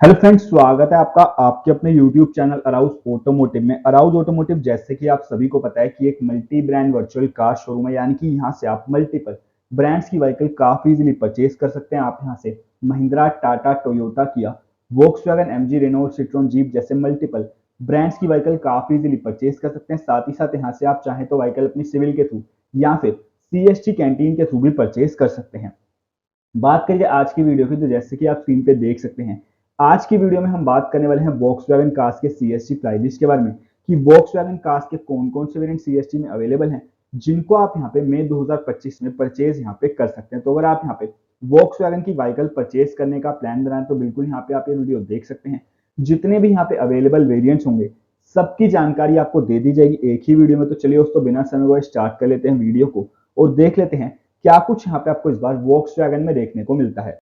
Hello friends, स्वागत है आपका आपके अपने यूट्यूब चैनल अराउज ऑटोमोटिव में। अराउज ऑटोमोटिव जैसे कि आप सभी को पता है कि एक multi brand virtual car showroom है, यानी कि यहाँ से आप मल्टीपल ब्रांड्स की व्हीकल काफी इजीली परचेज कर सकते हैं। आप यहाँ से Mahindra, Tata, Toyota, Kia, Volkswagen, MG, Renault, Citroen, Jeep जैसे मल्टीपल ब्रांड्स की व्हीकल काफी इजीली परचेज कर सकते हैं। साथ ही साथ यहाँ से आप चाहें तो व्हीकल अपनी सिविल के थ्रू या फिर सीएसटी कैंटीन के थ्रू भी परचेज कर सकते हैं। बात करिए आज की वीडियो की, तो जैसे कि आप स्क्रीन पे देख सकते हैं, आज की वीडियो में हम बात करने वाले हैं वॉक्सवैगन कार्स के सीएसटी प्राइसेस के बारे में कि वॉक्सवैगन कार्स के कौन कौन से वेरिएंट सीएसटी में अवेलेबल हैं, जिनको आप यहां पे मई 2025 में परचेज यहां पे कर सकते हैं। तो अगर आप यहां पे वॉक्सवैगन की व्हीकल परचेज करने का प्लान बनाएं तो बिल्कुल यहाँ पे आप ये वीडियो देख सकते हैं। जितने भी यहाँ पे अवेलेबल वेरियंट्स होंगे सबकी जानकारी आपको दे दी जाएगी एक ही वीडियो में। तो चलिए दोस्तों, बिना समय को स्टार्ट कर लेते हैं वीडियो को और देख लेते हैं क्या कुछ यहाँ पे आपको इस बार वॉक्सवैगन में देखने को मिलता है।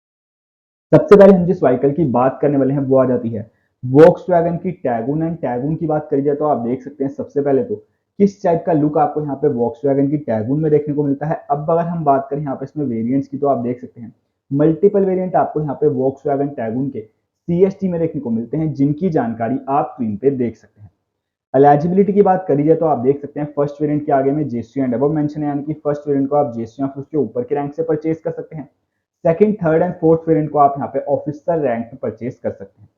सबसे पहले हम जिस व्हीकल की बात करने वाले हैं वो आ जाती है वॉक्सवैगन की टैगून। एंड टैगून की बात करी जाए तो आप देख सकते हैं सबसे पहले तो किस टाइप का लुक आपको यहाँ पे वॉक्सवैगन की टैगून में देखने को मिलता है। अब अगर हम बात करें यहाँ पे इसमें वेरिएंट्स की, तो आप देख सकते हैं मल्टीपल वेरिएंट आपको यहाँ पे वॉक्सवैगन टैगून के सीएसटी में देखने को मिलते हैं, जिनकी जानकारी आप स्क्रीन पे देख सकते हैं। एलिजिबिलिटी की बात करी जाए तो आप देख सकते हैं फर्स्ट वेरिएंट के आगे में जेसी एंड अबव मेंशन है, यानी कि फर्स्ट वेरिएंट को आप जेसी या फिर उसके ऊपर के रैंक से परचेज कर सकते हैं। Second, third and fourth variant को आप यहाँ पे ऑफिसर रैंक पे परचेज कर सकते हैं।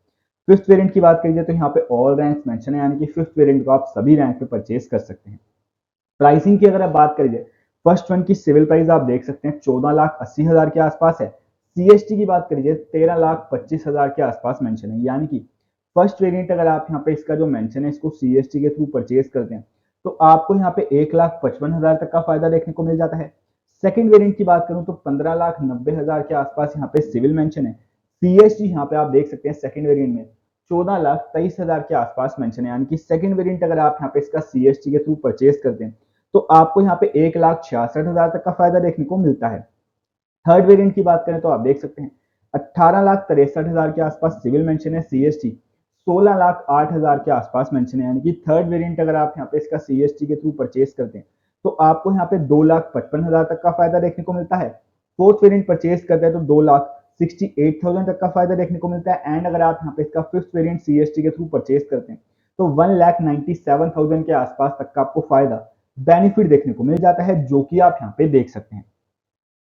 फिफ्थ वेरिएंट की बात करी जाए तो यहाँ पे ऑल रैंक्स मेंशन है, यानी कि फिफ्थ वेरिएंट को आप सभी रैंक पे परचेज कर सकते हैं। प्राइसिंग की अगर आप बात करिए, फर्स्ट वन की सिविल प्राइस आप देख सकते हैं 14,80,000 के आसपास है। सीएसटी की बात करिए 13,25,000 के आसपास मेंशन है, यानी कि फर्स्ट वेरिएंट अगर आप यहाँ पे इसका जो मेंशन है इसको सीएसटी के थ्रू परचेज करते हैं तो आपको यहाँ पे 1,55,000 तक का फायदा देखने को मिल जाता है। सेकंड वेरिएंट की बात करूं तो 15,90,000 के आसपास यहाँ पे सिविल मेंशन है। सीएसटी यहाँ पे आप देख सकते हैं सेकंड वेरिएंट में 14,23,000 के आसपास मेंशन है, यानी कि सेकंड वेरिएंट अगर आप यहाँ पे इसका सीएसटी के थ्रू परचेज करते हैं तो आपको यहाँ पे 1,66,000 तक का फायदा देखने को मिलता है। थर्ड वेरिएंट की बात करें तो आप देख सकते हैं 18,63,000 के आसपास सिविल मेंशन है। सीएसटी 16,08,000 के आसपास मेंशन है, यानी कि थर्ड वेरिएंट अगर आप यहाँ पे इसका सीएसटी के थ्रू परचेज करते हैं तो आपको यहाँ पे 2,55,000 तक का फायदा देखने को मिलता है। फोर्थ वेरिएंट परचेज करते हैं तो 2,68,000 तक का फायदा देखने को मिलता है। एंड अगर आप यहाँ पे इसका फिफ्थ वेरिएंट सीएसटी के थ्रू परचेज करते हैं तो 1,97,000 के आसपास तक का आपको फायदा बेनिफिट देखने को मिल जाता है, जो कि आप यहाँ पे देख सकते हैं।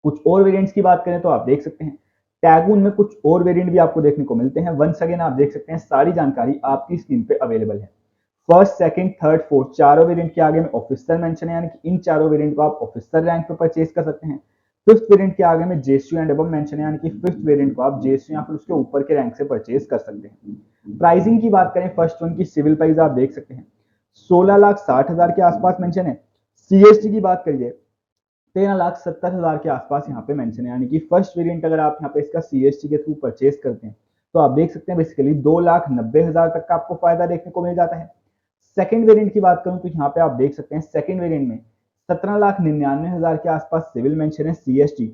कुछ और वेरिएंट्स की बात करें तो आप देख सकते हैं टैगून में कुछ और वेरिएंट भी आपको देखने को मिलते हैं। वंस अगेन आप देख सकते हैं सारी जानकारी आपकी स्क्रीन पे अवेलेबल है। फर्स्ट, सेकंड, थर्ड, फोर्थ चारों वेरिएंट के आगे में ऑफिसर मेंशन है, यानी कि इन चारों वेरिएंट को आप ऑफिसर रैंक पे परचेज कर सकते हैं। फिफ्थ वेरिएंट के आगे में जेएसयू एंड अबव मेंशन है, यानी कि फिफ्थ वेरिएंट को आप जेएसयू या फिर उसके ऊपर के रैंक से परचेज कर सकते हैं। प्राइसिंग की बात करें, फर्स्ट वन की सिविल प्राइस आप देख सकते हैं 16,60,000 के आसपास मेंशन है। सीएसटी की बात करिए 13,70,000 के आसपास यहाँ पे मेंशन है, यानी कि फर्स्ट वेरिएंट अगर आप यहाँ पे इसका सीएसटी के थ्रू परचेज करते हैं तो आप देख सकते हैं बेसिकली 2,90,000 तक का आपको फायदा देखने को मिल जाता है। सेकंड वेरिएंट की बात करूं तो यहाँ पे आप देख सकते हैं सेकंड वेरिएंट में 17,99,000 के आसपास सिविल मेंशन है। सीएसटी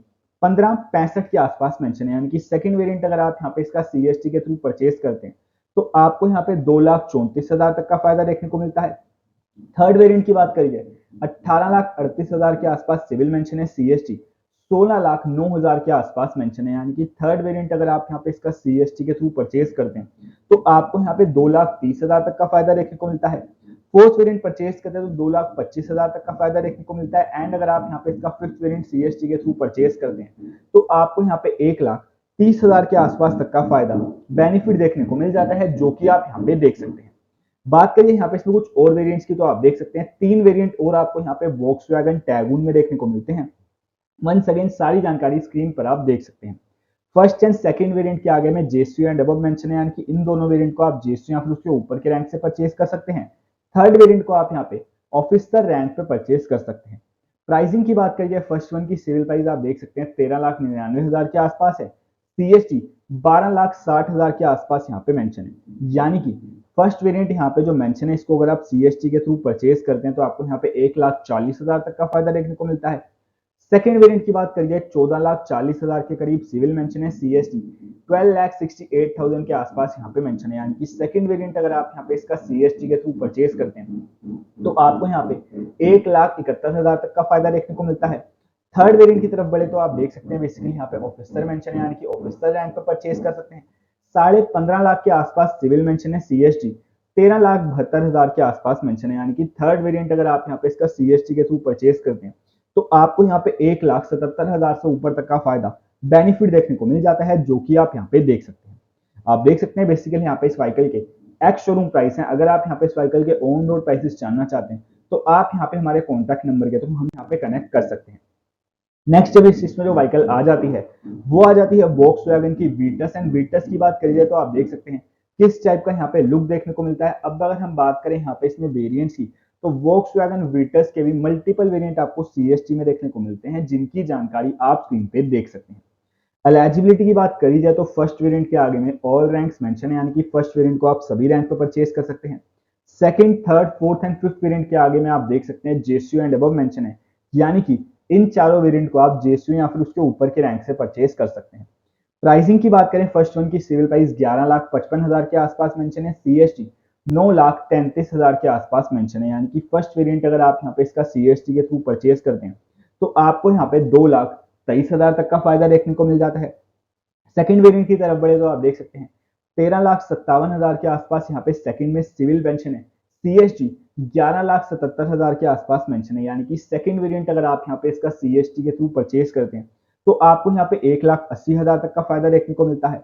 15,65 के आसपास मेंशन है, यानी कि सेकंड वेरिएंट अगर आप यहाँ पे इसका सीएसटी के थ्रू परचेज करते हैं तो आपको यहाँ पे 2,34,000 तक का फायदा देखने को मिलता है। थर्ड वेरिएंट की बात करिए 18,38,000 के आसपास सिविल मेंशन है। सीएसटी 16,09,000 के आसपास मेंशन है, यानी कि थर्ड वेरिएंट अगर आप यहाँ पे इसका सीएसटी के थ्रू परचेज करते हैं तो आपको यहाँ पे 2,30,000 तक का फायदा देखने को मिलता है। फोर्थ वेरिएंट परचेज करते हैं तो 2,25,000 तक का फायदा देखने को मिलता है। एंड अगर आप यहाँ पे इसका फिफ्थ वेरिएंट सीएसटी के थ्रू परचेज करते हैं तो आपको यहाँ पे 1,30,000 के आसपास तक का फायदा बेनिफिट देखने को मिल जाता है, जो कि आप यहाँ पे देख सकते हैं। बात करिए यहाँ पे इसमें कुछ और वेरिएंट्स की, तो आप देख सकते हैं तीन वेरिएंट और आपको यहाँ पे वॉक्सवैगन टैगून में देखने को मिलते हैं। वंस अगेन सारी जानकारी स्क्रीन पर आप देख सकते हैं। फर्स्ट एंड सेकंड वेरिएंट के आगे में जेएसयू एंड अबव मेंशन है, यानी कि इन दोनों वेरिएंट को आप जेएसयू या फिर उसके ऊपर के रैंक से परचेज कर सकते हैं। थर्ड वेरिएंट को आप यहाँ पे ऑफिसर रैंक पे परचेज कर सकते हैं। प्राइसिंग की बात करिए, फर्स्ट वन की सिविल प्राइस आप देख सकते हैं 13,99,000 के आसपास है। सीएसटी 12,60,000 के आसपास यहाँ पे मेंशन है, यानी कि फर्स्ट वेरिएंट यहाँ पे जो मेंशन है इसको अगर आप सीएसटी के थ्रू परचेज करते हैं तो आपको यहाँ पे 1,40,000 तक का फायदा देखने को मिलता है। सेकेंड वेरिएंट की बात करिए 14,40,000 के करीब सिविल मेंशन है। सीएसटी 12,68,000 के आसपास यहाँ पे मेंशन है, यानी कि सेकेंड वेरिएंट अगर आप यहाँ पे इसका सीएसटी के थ्रू परचेज करते हैं तो आपको यहाँ पे 1,71,000 तक का फायदा देखने को मिलता है। थर्ड वेरिएंट की तरफ बढ़े तो आप देख सकते हैं बेसिकली यहाँ पे ऑफिसर मेंशन है, यानी कि ऑफिसर रैंक पर परचेज कर सकते हैं। 15.5 लाख के आसपास सिविल मेंशन है CST, 13,72,000 के आसपास मेंशन है, यानी कि थर्ड वेरिएंट अगर आप यहाँ पे इसका CST के थ्रू परचेज करते हैं तो आपको यहाँ पे 1,77,000 से ऊपर तक का फायदा बेनिफिट देखने को मिल जाता है, जो कि आप यहाँ पे देख सकते हैं। आप देख सकते हैं बेसिकली यहाँ पे इस व्हीकल के एक्स शोरूम प्राइस है। अगर आप यहाँ पे इस व्हीकल के ऑन रोड प्राइसेस जानना चाहते हैं तो आप यहाँ पे हमारे कॉन्टैक्ट नंबर के थ्रू हम यहाँ पे कनेक्ट कर सकते हैं। नेक्स्ट जब इसमें जो व्हीकल आ जाती है वो आ जाती है वोक्सवैगन की वीटस। एंड वीटस की बात करिए तो आप देख सकते हैं किस टाइप का यहाँ पे लुक देखने को मिलता है। अब अगर हम बात करें यहाँ पे इसमें वेरिएंट्स की तो वोक्सवैगन वीटस के भी मल्टीपल वेरिएंट आपको सीएसटी में देखने को मिलते हैं, जिनकी जानकारी आप स्क्रीन पे देख सकते हैं। एलिजिबिलिटी की बात करी जाए तो फर्स्ट वेरिएंट के आगे में ऑल रैंक्स मेंशन है, यानी कि फर्स्ट वेरिएंट को आप सभी रैंक पर परचेज कर सकते हैं। Second, third, fourth and fifth variant के आगे में आप देख सकते हैं जेसीयू एंड अबव मेंशन है, यानी कि इन चारों वेरिएंट को आप जेसीयू या फिर उसके ऊपर के रैंक से परचेज कर सकते हैं। प्राइसिंग की बात करें, फर्स्ट वन की सिविल प्राइस 11,55,000 के आसपास मेंशन है, सीएसटी 9,33,000 के आसपास मेंशन है, यानी कि फर्स्ट वेरिएंट अगर आप यहाँ पे इसका सीएसटी के थ्रू परचेज करते हैं तो आपको यहाँ पे 2,23,000 तक का फायदा देखने को मिल जाता है। सेकंड वेरिएंट की तरफ बढ़े तो आप देख सकते हैं 13,57,000 के आसपास यहाँ पे सेकंड में सिविल मेंशन है, सीएसटी 11,77,000 के आसपास मेंशन है, यानी कि सेकंड वेरिएंट अगर आप यहाँ पे इसका सीएसटी के थ्रू परचेज करते हैं तो आपको यहाँ पे 1,80,000 तक का फायदा देखने को मिलता है।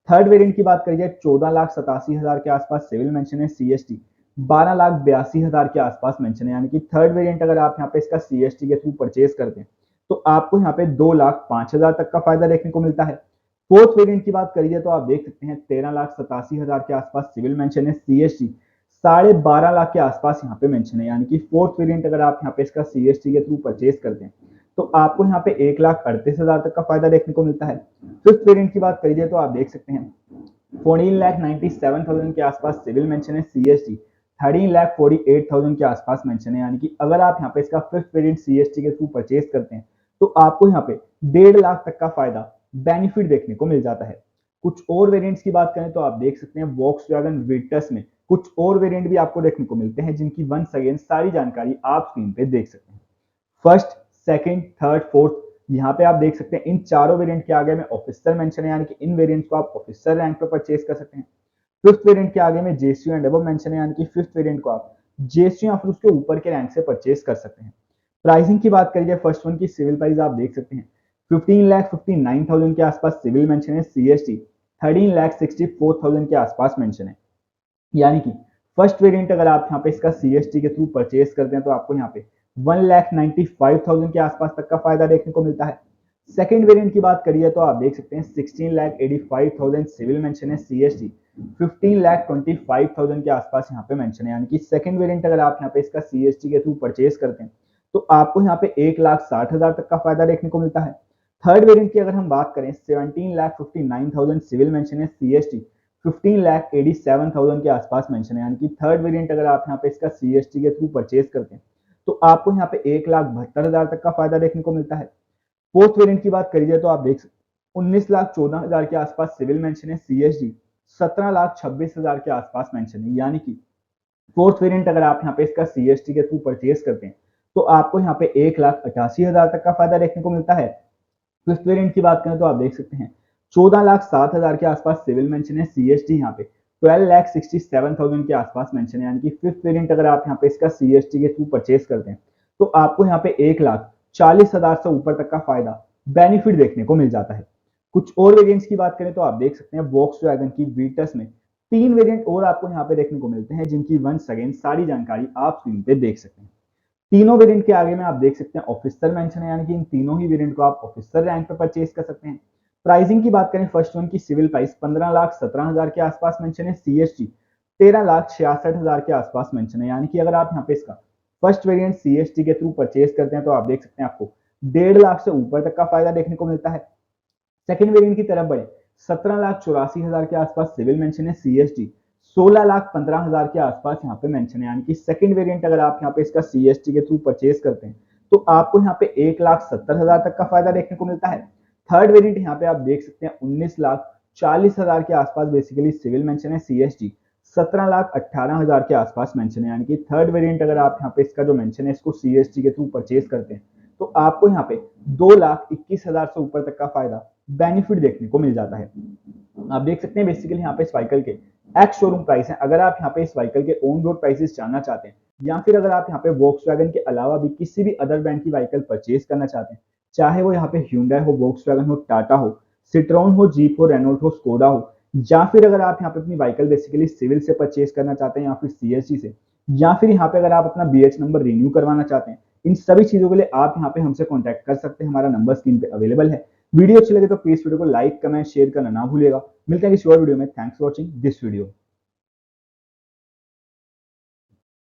थर्ड वेरिएंट की बात करिए 14,87,000 के आसपास सिविल मेंशन है, सीएसटी 12,82,000 के आसपास मेंशन है, यानी कि थर्ड वेरिएंट अगर आप यहाँ पे इसका सीएसटी के थ्रू परचेज करते हैं तो आपको यहाँ पे 2,05,000 तक का फायदा देखने को मिलता है। फोर्थ वेरिएंट की बात करिए तो आप देख सकते हैं 13,87,000 के आसपास सिविल मेंशन है, सीएसटी 12.5 लाख के आसपास यहाँ पे मेंशन है, यानी कि फोर्थ वेरिएंट अगर आप यहाँ पे इसका सीएसटी के थ्रू परचेज करते हैं तो आपको यहाँ पे 1,38,000 तक का फायदा देखने को मिलता है। फिफ्थ वेरिएंट की बात करिए तो आप देख सकते हैं 14,97,000 के आसपास सिविल मेंशन है, सीएसटी 13,48,000 के आसपास मेंशन है, यानी कि अगर आप यहाँ पे इसका फिफ्थ वेरिएंट सीएसटी के थ्रू परचेज करते हैं तो आपको यहाँ पे 1.5 लाख तक का फायदा बेनिफिट देखने को मिल जाता है। कुछ और वेरिएंट्स की बात करें तो आप देख सकते हैं वोक्सवैगन वीटस में कुछ और वेरिएंट भी आपको देखने को मिलते हैं, जिनकी वंस अगेन सारी जानकारी आप स्क्रीन पे देख सकते हैं। फर्स्ट, सेकंड, थर्ड, फोर्थ, यहाँ पे आप देख सकते हैं इन चारों वेरिएंट के आगे में ऑफिसर मेंशन है, यानी कि इन वेरिएंट्स को आप ऑफिसर रैंक पे परचेज कर सकते हैं। फिफ्थ वेरिएंट के आगे में जेसीयू एंड अबव मेंशन है, यानी कि फिफ्थ वेरिएंट को आप जेसीयू या फिर उसके ऊपर के रैंक से परचेज कर सकते हैं। प्राइसिंग की बात करिए, फर्स्ट वन की सिविल प्राइस आप देख सकते हैं 15,59,000 के आसपास सिविल मेंशन है, सीएसटी 13,64,000 के आसपास मेंशन है, यानी कि फर्स्ट वेरिएंट अगर आप यहाँ पे इसका सीएसटी के थ्रू परचेज करते हैं तो आपको यहाँ पे 1,95,000 के आसपास तक का फायदा देखने को मिलता है। सेकंड वेरिएंट की बात करिए तो आप देख सकते हैं 16,85,000 सिविल मेंशन है, सीएसटी 15,25,000 के आसपास यहाँ पे मेंशन है, यानी कि सेकंड वेरिएंट अगर आप यहाँ पे इसका सीएसटी के थ्रू परचेज करते हैं तो आपको यहाँ पे 1,60,000 तक का फायदा देखने को मिलता है। थर्ड वेरिएंट की अगर हम बात करें 17,59,000 सिविल मेंशन है, सीएसटी 15,87,000 के आसपास मेंशन है, यानी कि थर्ड वेरिएंट अगर आप यहाँ पे इसका सीएसटी के थ्रू परचेज करते हैं तो आपको यहाँ पे 1,72,000 तक का फायदा देखने को मिलता है। फोर्थ वेरिएंट की बात करिए तो आप देख सकते 19,14,000 के आसपास सिविल मेंशन है, सीएसडी 17,26,000 के आसपास मेंशन है, यानी कि फोर्थ वेरिएंट अगर आप यहाँ पे इसका सीएसटी के थ्रू परचेज करते हैं तो आपको यहाँ पे 1,88,000 तक का फायदा देखने को मिलता है। फिफ्थ वेरिएंट की बात करें तो आप देख सकते हैं 14,07,000 के आसपास सिविल मेंशन है, सीएसटी यहाँ पे 12,67,000 के आसपास मेंशन है, यानी कि फिफ्थ वेरिएंट अगर आप यहाँ पे इसका सीएसटी के थ्रू परचेज करते हैं तो आपको यहाँ पे 1,40,000 से ऊपर तक का फायदा बेनिफिट देखने को मिल जाता है। कुछ और वेरिएंट्स की बात करें तो आप देख सकते हैं वोक्सवैगन की वीटस में 3 वेरिएंट और आपको यहाँ पे देखने को मिलते हैं, जिनकी वंस अगेन सारी जानकारी आप स्क्रीन पे देख सकते हैं। तीनों वेरिएंट के आगे में आप देख सकते हैं ऑफिसर मेंशन है, यानी कि इन तीनों ही वेरिएंट को आप ऑफिसर रैंक पे परचेज कर सकते हैं। प्राइसिंग की बात करें, फर्स्ट वन की सिविल प्राइस 15,17,000 के आसपास मेंशन है, सीएसटी 13,66,000 के आसपास मेंशन है, यानी कि अगर आप यहाँ पे इसका फर्स्ट वेरिएंट सीएसटी के थ्रू परचेज करते हैं तो आप देख सकते हैं आपको 1.5 लाख से ऊपर तक का फायदा देखने को मिलता है। सेकंड वेरिएंट की तरफ बढ़े 17,84,000 के आसपास सिविल मेंशन है, सीएसटी 16,15,000 के आसपास यहाँ पे मेंशन है, यानी कि सेकंड वेरिएंट अगर आप यहाँ पे इसका सीएसटी के थ्रू परचेज करते हैं तो आपको यहाँ पे 1,70,000 तक का फायदा देखने को मिलता है। थर्ड वेरिएंट यहाँ पे आप देख सकते हैं 19,40,000 के आसपास बेसिकली सिविल मेंशन है, सीएसटी 17,18,000 के आसपास मेंशन है, यानी कि थर्ड वेरिएंट अगर आप यहाँ पे इसका जो मेंशन है इसको सीएसटी के थ्रू परचेज करते हैं तो आपको यहाँ पे 2,21,000 से ऊपर तक का फायदा बेनिफिट देखने को मिल जाता है। आप देख सकते हैं बेसिकली यहाँ पे इस व्हीकल के एक्स शोरूम प्राइस है। अगर आप यहाँ पे इस व्हीकल के ऑन रोड प्राइसेस जानना चाहते हैं या फिर अगर आप यहाँ पे वॉक्सवैगन के अलावा भी किसी भी अदर ब्रांड की व्हीकल परचेज करना चाहते हैं, चाहे वो यहाँ पे Hyundai हो, वॉक्सवैगन हो, टाटा हो, सिट्रॉन हो, जीप हो, रेनॉल्ट हो, स्कोडा हो, या फिर अगर आप यहाँ पे अपनी व्हीकल बेसिकली सिविल से परचेज करना चाहते हैं या फिर सीएससी से, या फिर यहाँ पे अगर आप अपना बीएच नंबर रिन्यू करवाना चाहते हैं, इन सभी चीजों के लिए आप यहाँ पे हमसे कॉन्टैक्ट कर सकते हैं। हमारा नंबर स्क्रीन पे अवेलेबल है। वीडियो अच्छी लगे तो प्लीज वीडियो को लाइक, कमेंट, शेयर करना ना भूलिएगा। मिलते हैं किसी और वीडियो में। Thanks for watching this video.